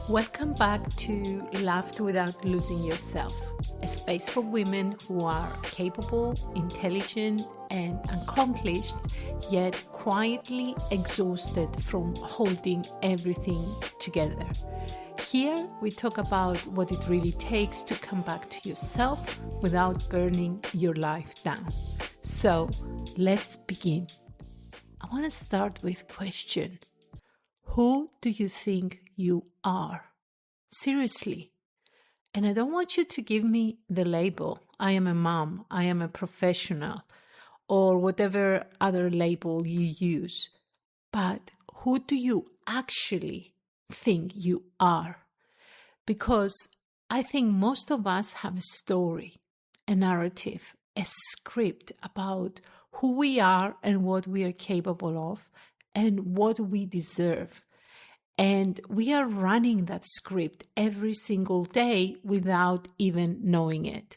Welcome back to Laugh Without Losing Yourself, a space for women who are capable, intelligent, and accomplished, yet quietly exhausted from holding everything together. Here, we talk about what it really takes to come back to yourself without burning your life down. So, let's begin. I want to start with a question. Who do you think you are? Seriously. And I don't want you to give me the label, I am a mom, I am a professional, or whatever other label you use. But who do you actually think you are? Because I think most of us have a story, a narrative, a script about who we are and what we are capable of and what we deserve. And we are running that script every single day without even knowing it.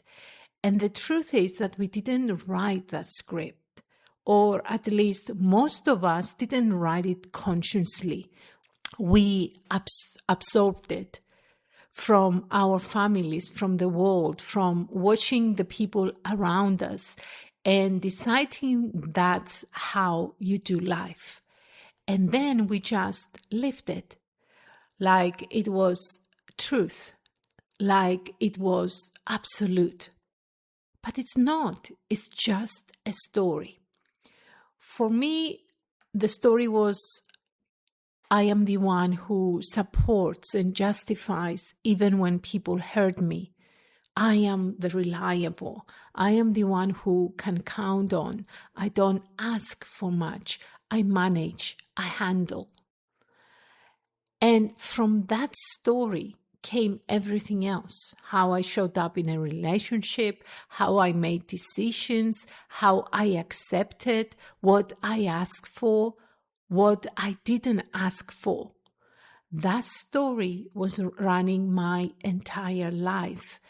And the truth is that we didn't write that script, or at least most of us didn't write it consciously. We absorbed it from our families, from the world, from watching the people around us and deciding that's how you do life. And then we just lived it like it was truth, like it was absolute. But it's not. It's just a story. For me, the story was I am the one who supports and justifies even when people hurt me. I am the reliable. I am the one who can count on. I don't ask for much. I manage. I handle. And from that story came everything else. How I showed up in a relationship, how I made decisions, how I accepted what I asked for, what I didn't ask for. That story was running my entire life.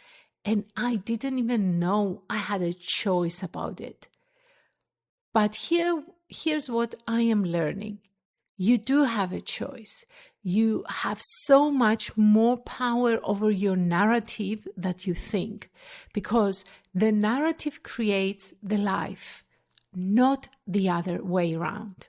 And I didn't even know I had a choice about it. But here's what I am learning. You do have a choice. You have so much more power over your narrative that you think, because the narrative creates the life, not the other way around.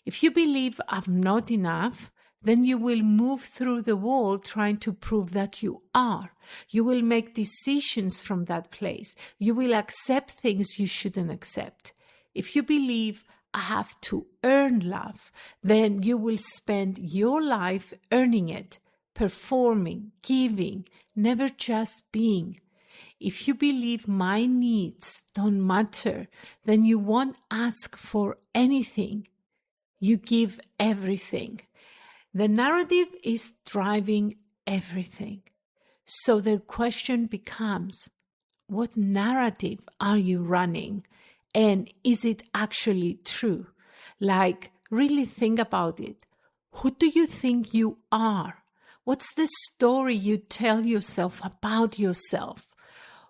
If you believe I'm not enough, then you will move through the world trying to prove that you are. You will make decisions from that place. You will accept things you shouldn't accept. If you believe I have to earn love, then you will spend your life earning it, performing, giving, never just being. If you believe my needs don't matter, then you won't ask for anything. You give everything. The narrative is driving everything. So the question becomes, what narrative are you running? And is it actually true? Like, really think about it. Who do you think you are? What's the story you tell yourself about yourself?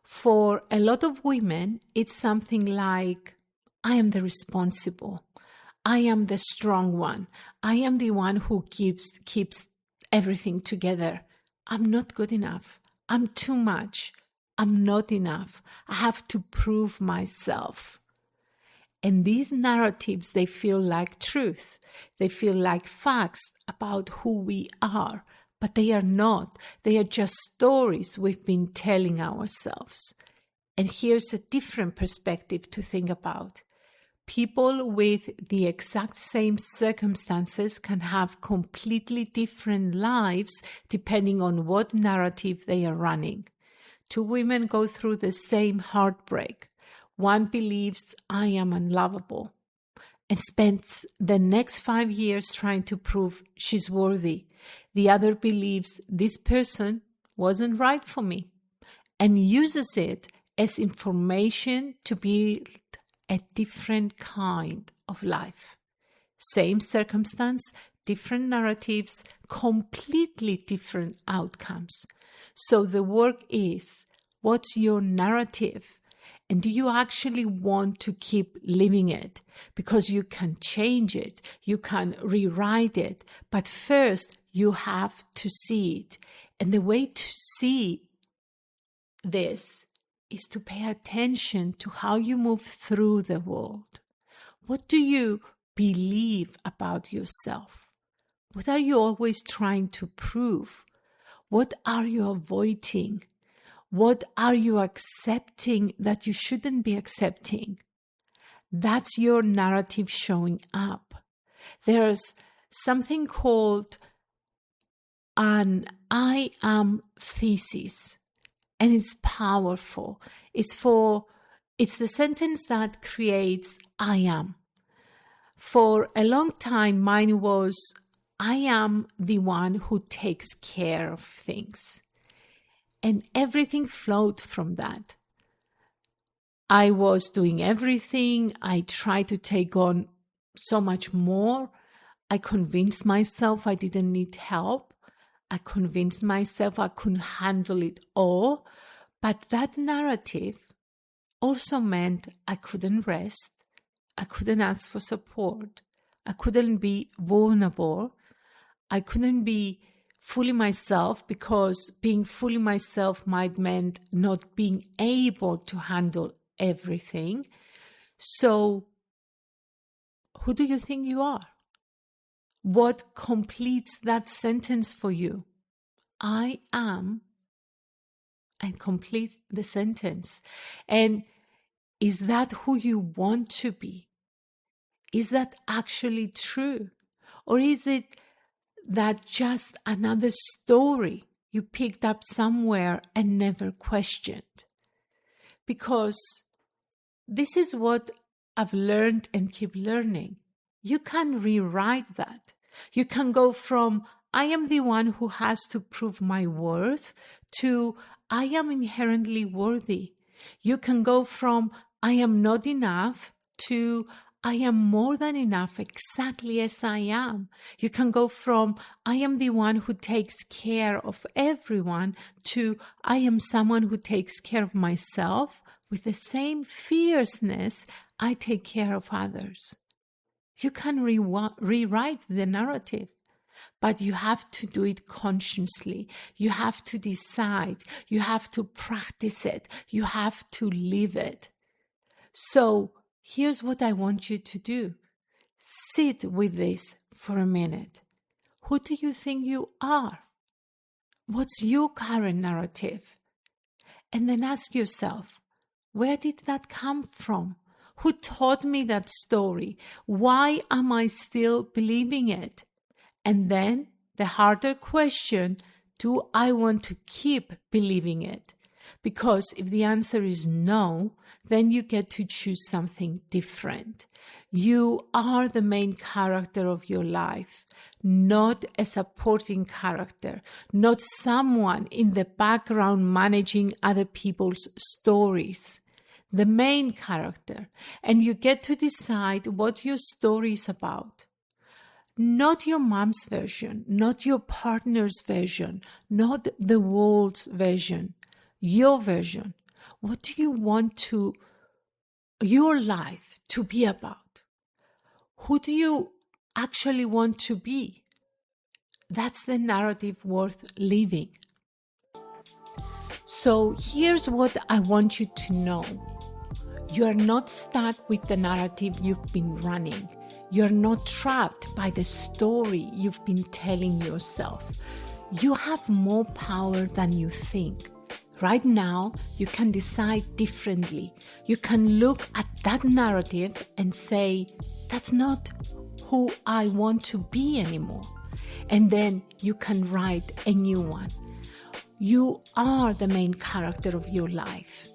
For a lot of women, it's something like, I am the responsible. I am the strong one. I am the one who keeps everything together. I'm not good enough. I'm too much. I'm not enough. I have to prove myself. And these narratives, they feel like truth. They feel like facts about who we are, but they are not. They are just stories we've been telling ourselves. And here's a different perspective to think about. People with the exact same circumstances can have completely different lives depending on what narrative they are running. Two women go through the same heartbreak. One believes I am unlovable and spends the next 5 years trying to prove she's worthy. The other believes this person wasn't right for me and uses it as information to build a different kind of life. Same circumstance, different narratives, completely different outcomes. So the work is, what's your narrative? And do you actually want to keep living it? Because you can change it, you can rewrite it, but first you have to see it. And the way to see this is to pay attention to how you move through the world. What do you believe about yourself? What are you always trying to prove? What are you avoiding? What are you accepting that you shouldn't be accepting? That's your narrative showing up. There's something called an I am thesis, and it's powerful. It's the sentence that creates I am. For a long time, mine was I am the one who takes care of things. And everything flowed from that. I was doing everything. I tried to take on so much more. I convinced myself I didn't need help. I convinced myself I couldn't handle it all. But that narrative also meant I couldn't rest. I couldn't ask for support. I couldn't be vulnerable. I couldn't be fully myself, because being fully myself might mean not being able to handle everything. So, who do you think you are? What completes that sentence for you? I am, and complete the sentence. And is that who you want to be? Is that actually true? Or is it that just another story you picked up somewhere and never questioned? Because this is what I've learned and keep learning. You can rewrite that. You can go from I am the one who has to prove my worth to I am inherently worthy. You can go from I am not enough to I am more than enough exactly as I am. You can go from I am the one who takes care of everyone to I am someone who takes care of myself with the same fierceness I take care of others. You can rewrite the narrative, but you have to do it consciously. You have to decide. You have to practice it. You have to live it. So here's what I want you to do. Sit with this for a minute. Who do you think you are? What's your current narrative? And then ask yourself, where did that come from? Who taught me that story? Why am I still believing it? And then the harder question, do I want to keep believing it? Because if the answer is no, then you get to choose something different. You are the main character of your life, not a supporting character, not someone in the background managing other people's stories. The main character. And you get to decide what your story is about. Not your mom's version, not your partner's version, not the world's version. Your version. What do you want your life to be about? Who do you actually want to be? That's the narrative worth living. So here's what I want you to know. You are not stuck with the narrative you've been running. You're not trapped by the story you've been telling yourself. You have more power than you think. Right now, you can decide differently. You can look at that narrative and say, that's not who I want to be anymore. And then you can write a new one. You are the main character of your life,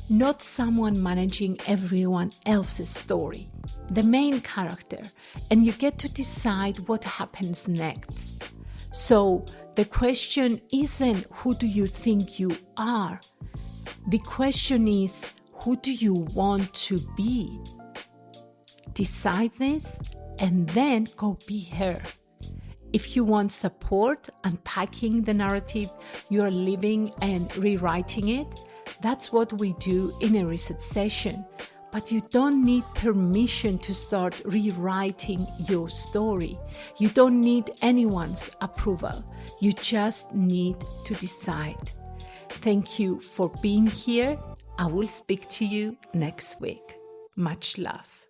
not someone managing everyone else's story. The main character, and you get to decide what happens next. So the question isn't who do you think you are? The question is, who do you want to be? Decide this and then go be her. If you want support unpacking the narrative you're living and rewriting it, That's what we do in a reset session. But you don't need permission to start rewriting your story. You don't need anyone's approval. You just need to decide. Thank you for being here. I will speak to you next week. Much love.